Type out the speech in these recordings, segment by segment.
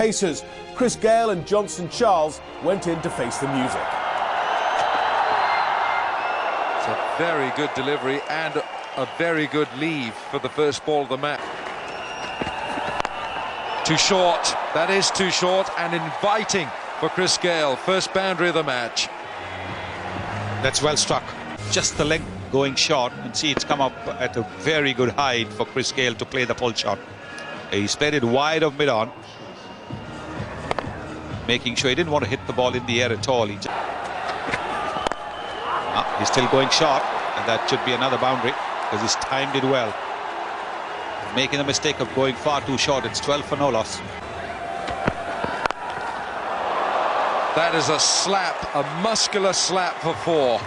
pacers. Chris Gayle and Johnson Charles went in to face the music. It's a very good delivery and a very good leave for the first ball of the match. Too short. That is too short and inviting for Chris Gayle. First boundary of the match. That's well struck. Just the leg going short, and see it's come up at a very good height for Chris Gayle to play the pull shot. He's played it wide of mid-on, making sure he didn't want to hit the ball in the air at all. He's still going short, and that should be another boundary because he's timed it well. Making the mistake of going far too short. It's 12 for no loss. That is a slap, a muscular slap for four.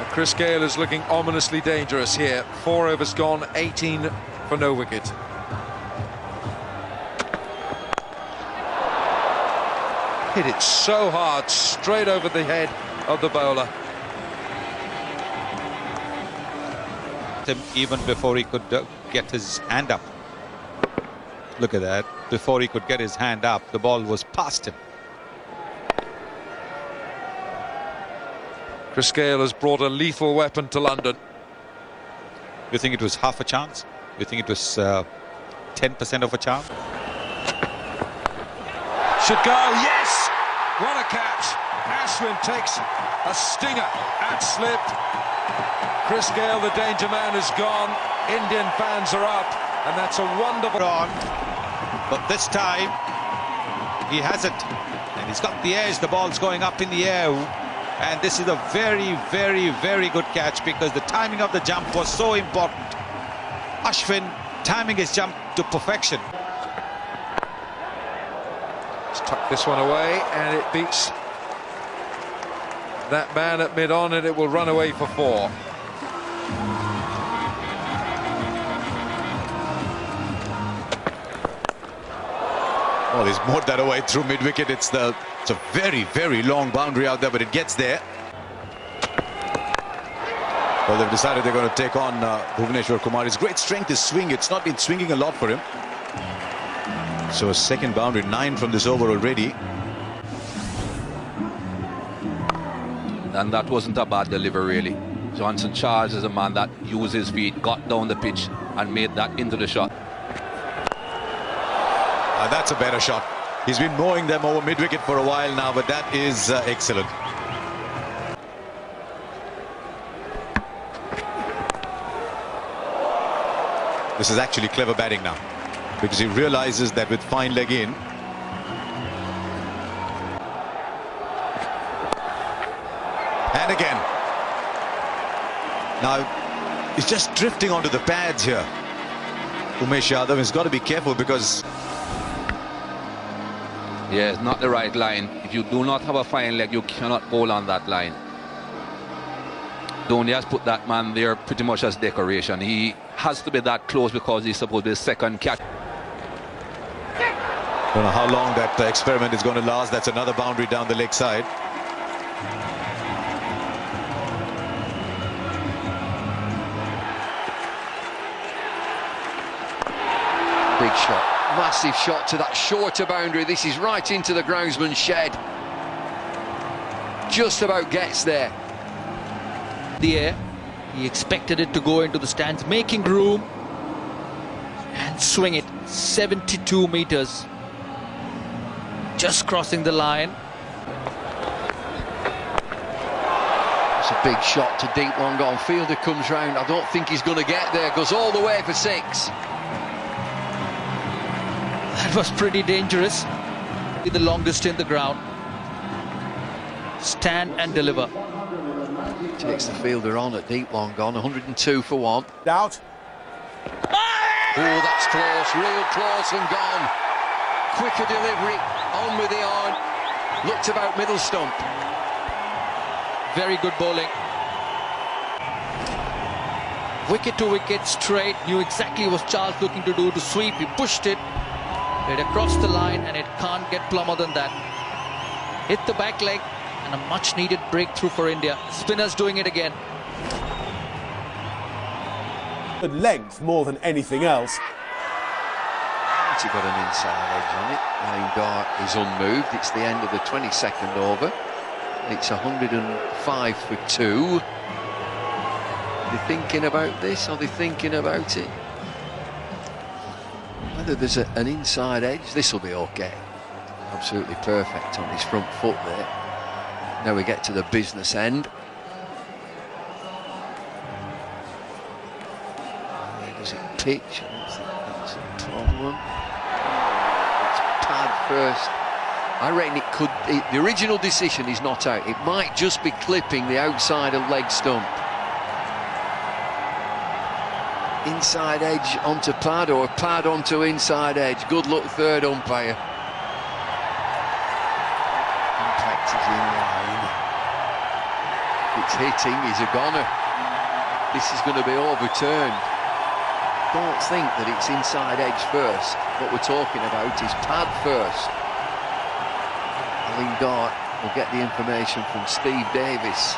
Chris Gayle is looking ominously dangerous here. 4 overs gone, 18 for no wicket. Hit it so hard, straight over the head of the bowler. Even before he could get his hand up. Look at that. Before he could get his hand up, the ball was past him. Chris Gayle has brought a lethal weapon to London. You think it was half a chance? You think it was 10% of a chance? Should go, yes! What a catch! Ashwin takes a stinger at slip. Chris Gayle, the danger man, is gone. Indian fans are up, and that's a wonderful on. But this time, he has it. And he's got the edge. The ball's going up in the air. And this is a very, very, very good catch because the timing of the jump was so important. Ashwin timing his jump to perfection. Let's tuck this one away, and it beats that man at mid-on, and it will run away for 4. Oh, he's mowed that away through mid-wicket. It's a very, very long boundary out there, but it gets there. Well, they've decided they're going to take on Bhuvneshwar Kumar. His great strength is swing. It's not been swinging a lot for him. So a second boundary, 9 from this over already. And that wasn't a bad delivery, really. Johnson Charles is a man that used his feet, got down the pitch and made that into the shot. That's a better shot. He's been mowing them over mid-wicket for a while now, but that is excellent. This is actually clever batting now, because he realizes that with fine leg in, and again. Now, he's just drifting onto the pads here. Umesh Yadav has got to be careful because... Yeah, it's not the right line. If you do not have a fine leg, you cannot bowl on that line. Dhoni has put that man there pretty much as decoration. He has to be that close because he's supposed to be the second catch. Don't know how long that experiment is going to last. That's another boundary down the leg side. Big shot. Massive shot to that shorter boundary. This is right into the groundsman's shed. Just about gets there. The air. He expected it to go into the stands, making room and swing it 72 meters. Just crossing the line. It's a big shot to deep long on. Fielder comes round. I don't think he's going to get there. Goes all the way for 6. That was pretty dangerous. The longest in the ground. Stand and deliver. Takes the fielder on at deep long gone. 102 for 1. Out. Oh, that's close. Real close and gone. Quicker delivery. On with the arm. Looked about middle stump. Very good bowling. Wicket to wicket, straight. Knew exactly what Charles looking to do to sweep. He pushed it. It across the line, and it can't get plumber than that. Hit the back leg, and a much needed breakthrough for India. Spinners doing it again. But length more than anything else. He got an inside edge on it. Dar is unmoved. It's the end of the 22nd over. It's 105 for 2. Are they thinking about this? Are they thinking about it? Whether there's an inside edge, this will be okay. Absolutely perfect on his front foot there. Now we get to the business end. Where does it pitch? I don't think that's a problem. It's pad first. I reckon it could. The original decision is not out. It might just be clipping the outside of leg stump. Inside edge onto pad or pad onto inside edge. Good luck, third umpire. Impact is in line. It's hitting, he's a goner. This is going to be overturned. Don't think that it's inside edge first. What we're talking about is pad first. Dar will get the information from Steve Davis.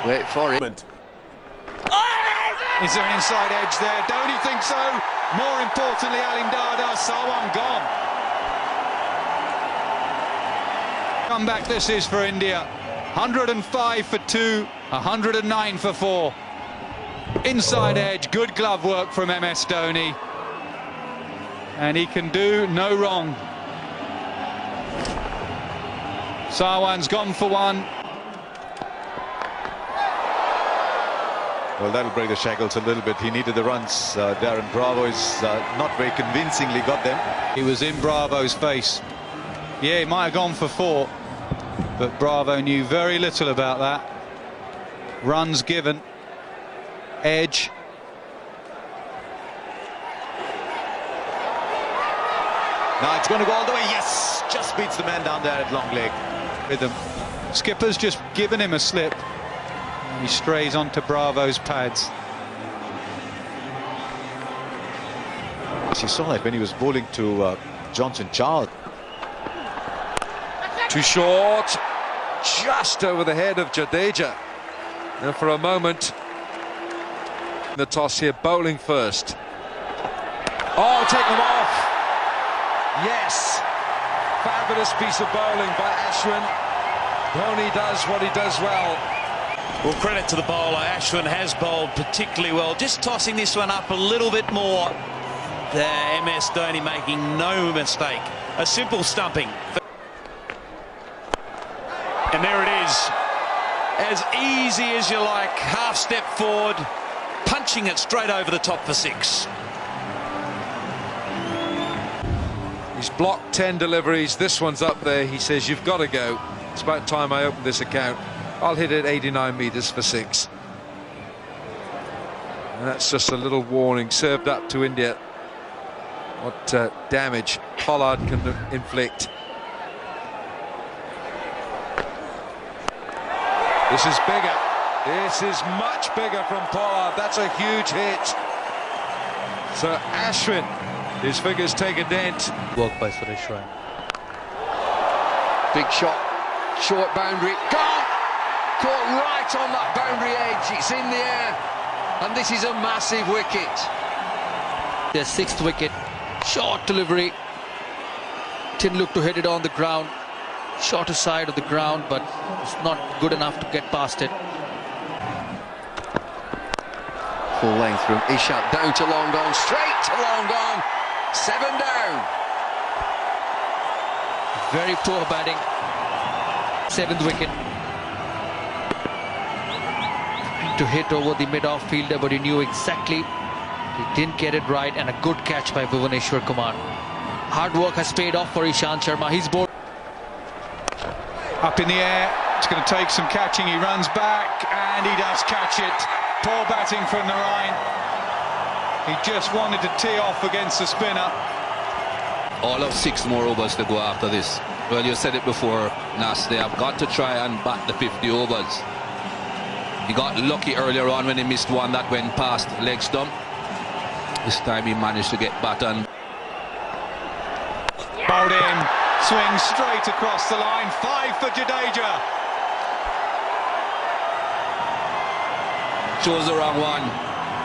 Wait for it. Is there an inside edge there? Don't you think so? More importantly, Dar does. Sarwan gone. Comeback this is for India. 105 for 2, 109 for 4. Inside edge, good glove work from MS Dhoni. And he can do no wrong. Sarwan's gone for 1. Well, that'll break the shackles a little bit. He needed the runs. Darren Bravo is not very convincingly got them. He was in Bravo's face. Yeah, he might have gone for 4, but Bravo knew very little about that. Runs given. Edge. Now it's going to go all the way. Yes! Just beats the man down there at long leg. Rhythm. Skipper's just given him a slip. He strays onto Bravo's pads. You saw that when he was bowling to Johnson Charles. Too short, just over the head of Jadeja. And for a moment, the toss here, bowling first. Oh, take them off. Yes, fabulous piece of bowling by Ashwin. Dhoni does what he does well. Well, credit to the bowler. Ashwin has bowled particularly well. Just tossing this one up a little bit more. There, MS Dhoni making no mistake. A simple stumping. And there it is. As easy as you like. Half step forward. Punching it straight over the top for 6. He's blocked 10 deliveries. This one's up there. He says, you've got to go. It's about time I opened this account. I'll hit it 89 metres for 6. And that's just a little warning served up to India. What damage Pollard can inflict. This is bigger. This is much bigger from Pollard. That's a huge hit. So Ashwin, his figures take a dent. Work by Suresh Raina. Big shot. Short boundary. Gone! Caught right on that boundary edge. It's in the air. And this is a massive wicket. Their 6th wicket. Short delivery. Didn't look to hit it on the ground. Shorter side of the ground, but it's not good enough to get past it. Full length from Ishaq down to long on. Straight to long on. 7 down. Very poor batting. 7th wicket. To hit over the mid-off fielder, but he knew exactly. He didn't get it right, and a good catch by Bhuvaneshwar Kumar. Hard work has paid off for Ishant Sharma. He's bowled Up in the air. It's going to take some catching. He runs back, and he does catch it. Poor batting from the Rhine. He just wanted to tee off against the spinner. All of 6 more overs to go after this. Well, you said it before, Nas. They have got to try and bat the 50 overs. He got lucky earlier on when he missed one that went past leg stump. This time he managed to get back on. Bowled in, swings straight across the line. 5 for Jadeja. Chose the wrong one.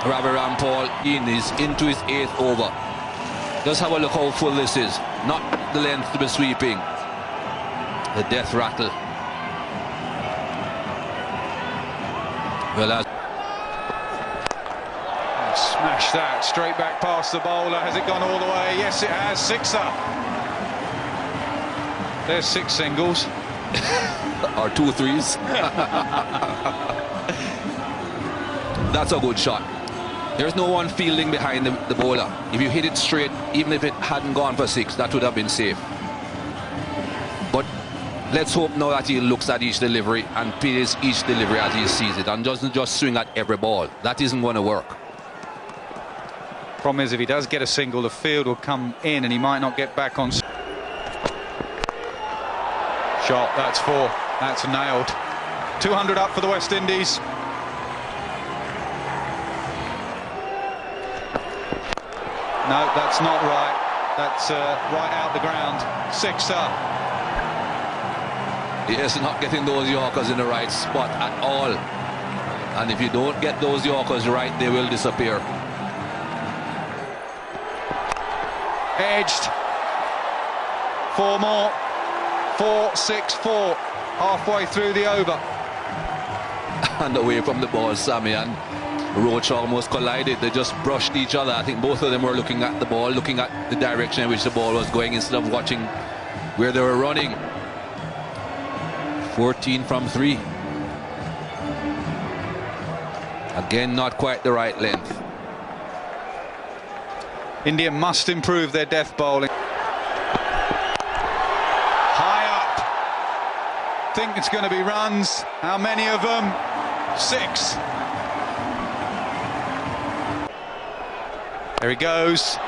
Ravi Rampal in is into his 8th over. Just have a look how full this is. Not the length to be sweeping. The death rattle. Well, Smash that straight back past the bowler. Has it gone all the way? Yes, it has. Sixer. There's 6 singles. or 2 threes. That's a good shot. There's no one fielding behind the bowler. If you hit it straight, even if it hadn't gone for 6, that would have been safe. But let's hope now that he looks at each delivery and plays each delivery as he sees it and doesn't just swing at every ball. That isn't going to work. Problem is, if he does get a single, the field will come in and he might not get back on. Shot, that's 4. That's nailed. 200 up for the West Indies. No, that's not right. That's right out the ground. 6er. Yes, not getting those Yorkers in the right spot at all. And if you don't get those Yorkers right, they will disappear. Edged. 4 more. 4, 6, 4. Halfway through the over. And away from the ball, Sammy and Roach almost collided. They just brushed each other. I think both of them were looking at the ball, looking at the direction in which the ball was going instead of watching where they were running. 14 from 3. Again, not quite the right length. India must improve their death bowling. High up. Think it's going to be runs. How many of them? 6. There he goes.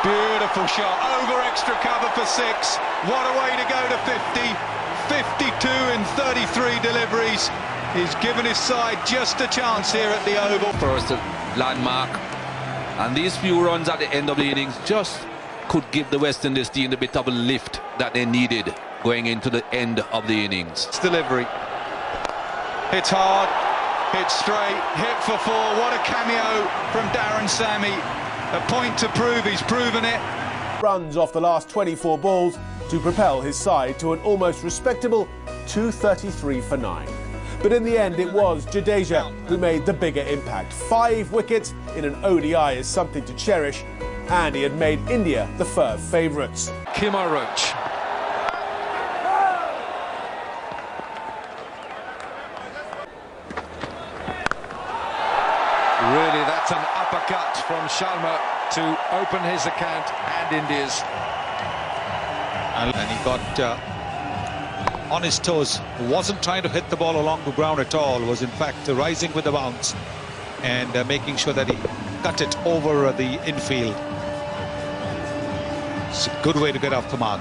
Beautiful shot. Over extra cover for 6. What a way to go to 50. 52 in 33 deliveries. He's given his side just a chance here at the Oval. First landmark. And these few runs at the end of the innings just could give the West Indies team a bit of a lift that they needed going into the end of the innings. It's delivery. Hits hard, hits straight, hit for 4. What a cameo from Darren Sammy. A point to prove, he's proven it. Runs off the last 24 balls to propel his side to an almost respectable 233 for 9. But in the end, it was Jadeja who made the bigger impact. 5 wickets in an ODI is something to cherish, and he had made India the firm favourites. Kimo Roach. Really, that's an uppercut from Sharma to open his account and India's. And he got on his toes, wasn't trying to hit the ball along the ground at all, was in fact rising with the bounce and making sure that he cut it over the infield. It's a good way to get off the mark.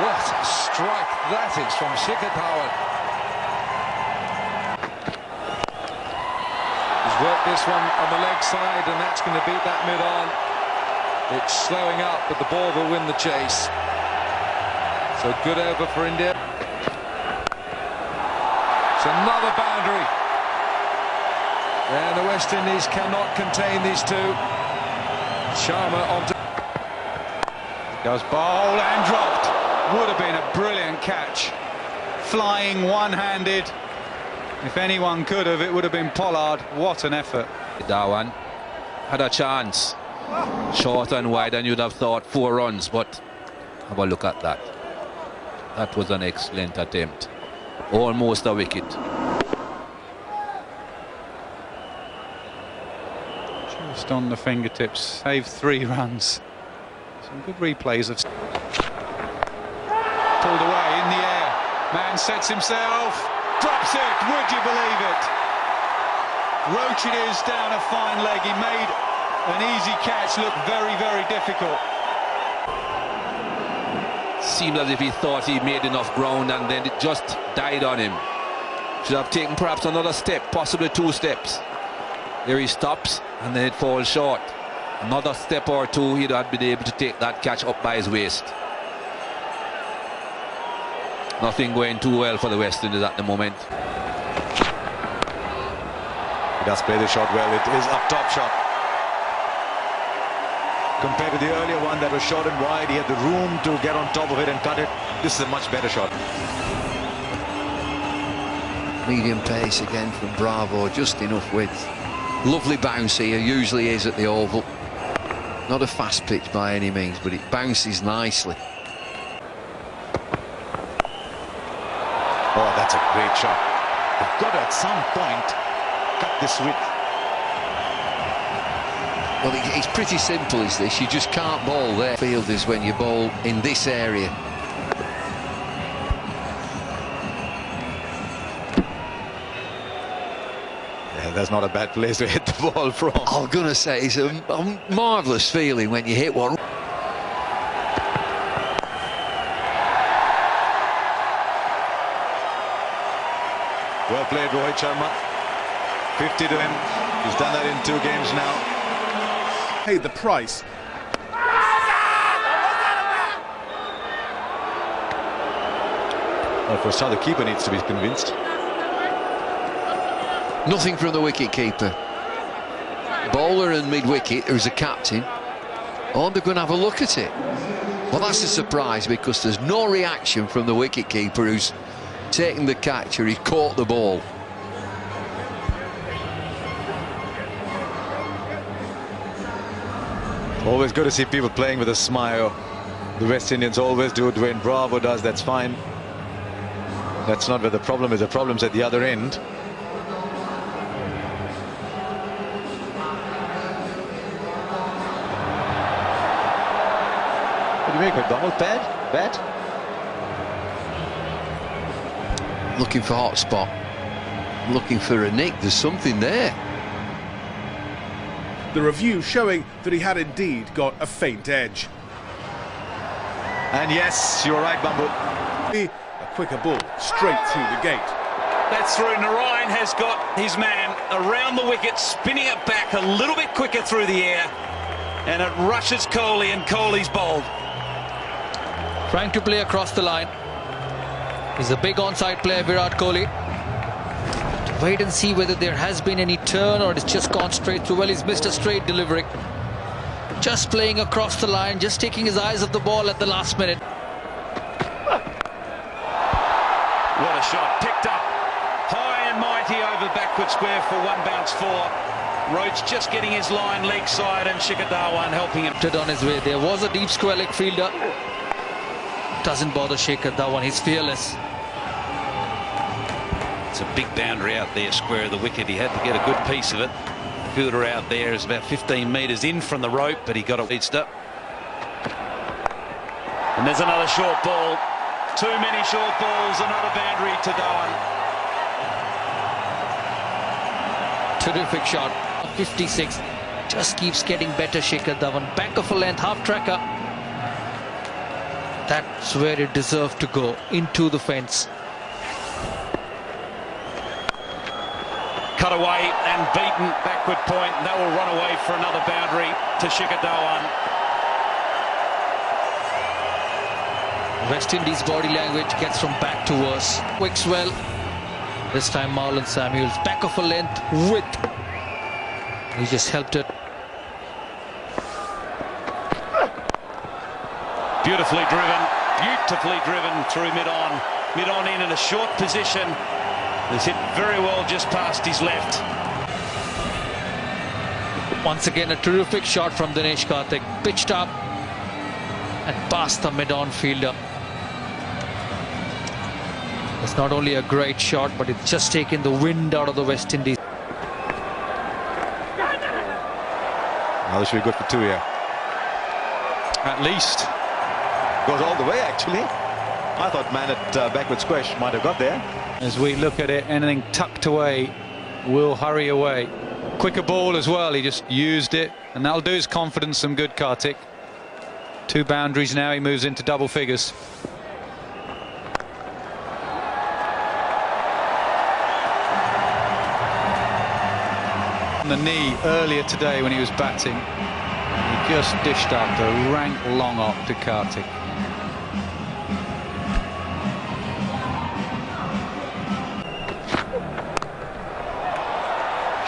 What a strike that is from Shikhar Dhawan. He's worked this one on the leg side, and that's going to beat that mid-on. It's slowing up, but the ball will win the chase. So good over for India. It's another boundary. And the West Indies cannot contain these two. Sharma onto... Goes bowl and dropped. Would have been a brilliant catch. Flying one-handed. If anyone could have, it would have been Pollard. What an effort. Dhawan had a chance. Short and wide, and you'd have thought 4 runs, but have a look at that. That was an excellent attempt. Almost a wicket. Just on the fingertips. Saved 3 runs. Some good replays of... Pulled away in the air. Man sets himself. Drops it. Would you believe it? Roach it is down a fine leg. He made an easy catch look very, very difficult. Seemed as if he thought he made enough ground and then it just died on him. Should have taken perhaps another step, possibly 2 steps. There he stops and then it falls short. Another step or 2, he'd have been able to take that catch up by his waist. Nothing going too well for the West Indies at the moment. He does play the shot well. It is a top shot. compared to the earlier one that was short and wide. He had the room to get on top of it and cut it. This is a much better shot. Medium pace again from Bravo, just enough width. Lovely bounce here, usually is at the Oval. Not a fast pitch by any means, but it bounces nicely. Oh, that's a great shot. You've got to, at some point, cut this width. Well, it's pretty simple, is this? You just can't bowl there. Field is when you bowl in this area. Yeah, that's not a bad place to hit the ball from. I'm going to say it's a marvellous feeling when you hit one. Well played, Rohit Sharma. 50 to him. He's done that in 2 games now. Paid the price. Well, for a start, the keeper needs to be convinced. Nothing from the wicket-keeper. Bowler and mid-wicket, who's a captain, oh, they're going to have a look at it. Well, that's a surprise because there's no reaction from the wicket-keeper who's taking the catch, or he caught the ball. Always good to see people playing with a smile. The West Indians always do. Dwayne Bravo does. That's fine. That's not where the problem is. The problem's at the other end. What do you make of it, Donald? Bat? Looking for hot spot. Looking for a nick. There's something there. The review showing that he had indeed got a faint edge. And yes, you're right, Bambu. A quicker ball straight through the gate. That's through. Narayan has got his man around the wicket, spinning it back a little bit quicker through the air, and it rushes Kohli, and Kohli's bowled. Trying to play across the line. He's a big onside player, Virat Kohli. Wait and see whether there has been any turn or it's just gone straight through. Well, he's missed a straight delivery. Just playing across the line, just taking his eyes off the ball at the last minute. What a shot. Picked up high and mighty over backward square for 1 bounce 4. Rhodes just getting his line leg side, and Shikhar Dhawan helping him. On his way. There was a deep square leg fielder. Doesn't bother Shikhar Dhawan. He's fearless. It's a big boundary out there, square of the wicket. He had to get a good piece of it. Fielder out there is about 15 metres in from the rope, but he got it reached up. And there's another short ball. Too many short balls, another boundary to Dhawan. Terrific shot. 56. Just keeps getting better, Shikhar Dhawan. Back of a length, half tracker. That's where it deserved to go, into the fence. Cut away and beaten, backward point. That will run away for another boundary to Shikhar Dhawan. West Indies body language gets from bad to worse. Quicks well. This time Marlon Samuels, back of a length with. He just helped it. Beautifully driven through mid-on. Mid-on in a short position. It's hit very well just past his left. Once again, a terrific shot from Dinesh Karthik. Pitched up and past the mid-on fielder. It's not only a great shot, but it's just taken the wind out of the West Indies. Now this should be good for 2 here. At least. Goes all the way, actually. I thought man at backward squash might have got there. As we look at it, anything tucked away will hurry away. Quicker ball as well, he just used it, and that'll do his confidence some good, Karthik. 2 boundaries now, he moves into double figures. On the knee earlier today when he was batting, he just dished up the rank long up to Karthik.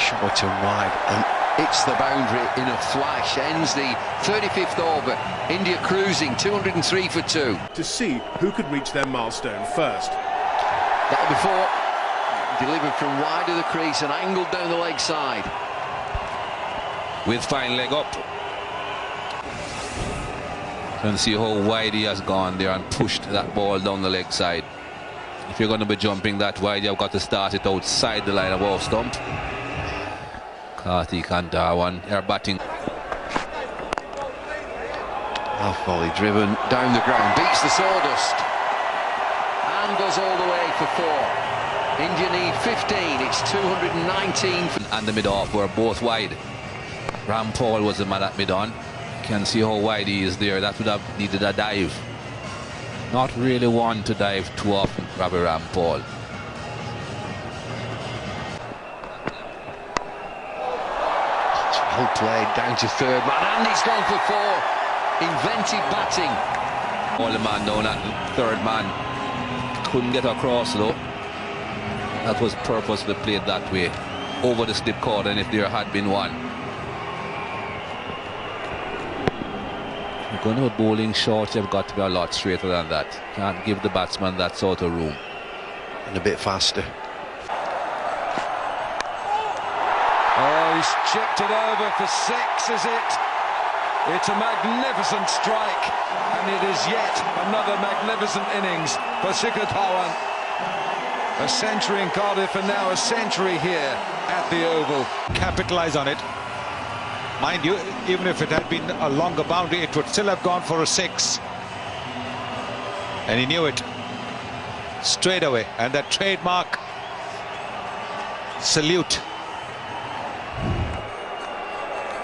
Short and wide, and hits the boundary in a flash, ends the 35th over. India cruising, 203 for 2. To see who could reach their milestone first. That'll be 4. Delivered from wide of the crease and angled down the leg side. With fine leg up. You can see how wide he has gone there and pushed that ball down the leg side. If you're going to be jumping that wide, you've got to start it outside the line of off stump. Karthik and Dhawan are batting. Half volley driven down the ground, beats the sawdust and goes all the way for 4. India need 15, it's 219. And the mid-off were both wide. Rampal was the man at mid-on. You can see how wide he is there. That would have needed a dive. Not really one to dive too often, Ravi Rampal. Well played down to third man, and he's gone for 4. Inventive batting. All the man down at third man. Couldn't get across though. That was purposely played that way. Over the slip cord, and if there had been one. If you're going to be bowling short, you've got to be a lot straighter than that. Can't give the batsman that sort of room. And a bit faster. Oh, he's chipped it over for 6, is it? It's a magnificent strike, and it is yet another magnificent innings for Shikhar Dhawan. A century in Cardiff and now a century here at the Oval. Capitalize on it. Mind you, even if it had been a longer boundary, it would still have gone for a 6. And he knew it straight away. And that trademark salute.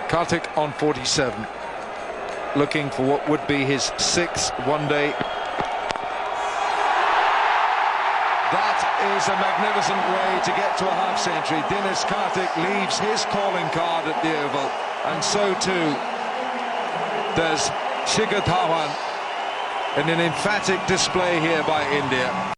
Karthik on 47, looking for what would be his 6th one-day. That is a magnificent way to get to a half-century. Dinesh Karthik leaves his calling card at the Oval, and so too does Shikhar Dhawan in an emphatic display here by India.